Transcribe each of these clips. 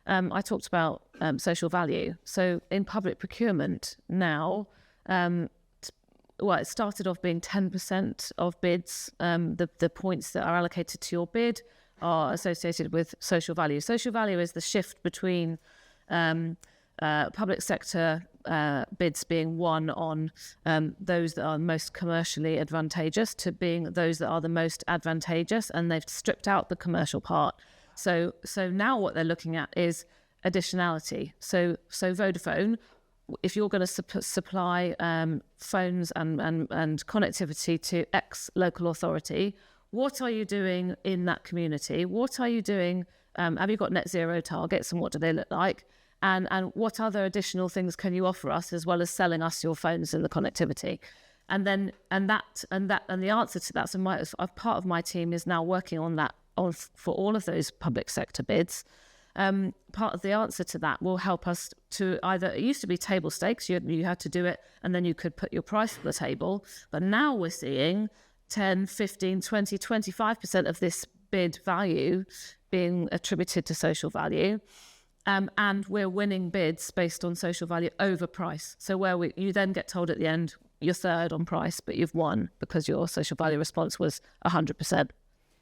I talked about social value. So in public procurement now, it started off being 10% of bids. The points that are allocated to your bid are associated with social value. Social value is the shift between public sector bids being won on those that are most commercially advantageous to being those that are the most advantageous, and they've stripped out the commercial part. So now what they're looking at is additionality. So Vodafone, if you're going to supply phones and connectivity to X local authority, what are you doing in that community? What are you doing? Have you got net zero targets, and what do they look like? And what other additional things can you offer us, as well as selling us your phones and the connectivity? And the answer to that. So part of my team is now working on that for all of those public sector bids. Part of the answer to that will help us to either, it used to be table stakes, you had to do it and then you could put your price on the table, but now we're seeing 10, 15, 20, 25% of this bid value being attributed to social value. And we're winning bids based on social value over price. So you then get told at the end, you're third on price, but you've won because your social value response was 100%.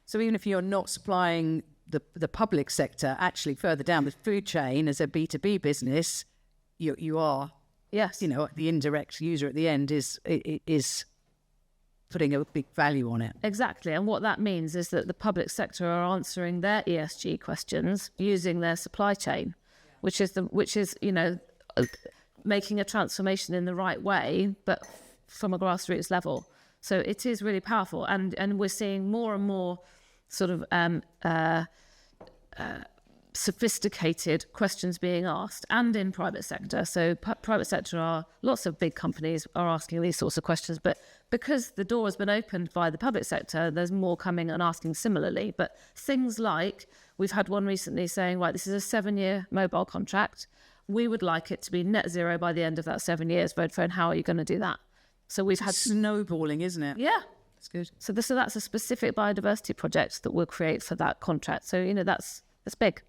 So even if you're not supplying the public sector, actually further down the food chain as a B2B business, you are, yes, the indirect user at the end is putting a big value on it. Exactly. And what that means is that the public sector are answering their ESG questions using their supply chain, which is making a transformation in the right way, but from a grassroots level. So it is really powerful. And we're seeing more and more sort of sophisticated questions being asked, and in private sector. So private sector lots of big companies are asking these sorts of questions, but because the door has been opened by the public sector, there's more coming and asking similarly. But things like, we've had one recently saying, right, this is a 7-year mobile contract. We would like it to be net zero by the end of that 7 years. Vodafone, how are you going to do that? So we've had snowballing, isn't it? Yeah. That's good. So that's a specific biodiversity project that we'll create for that contract. So, that's big.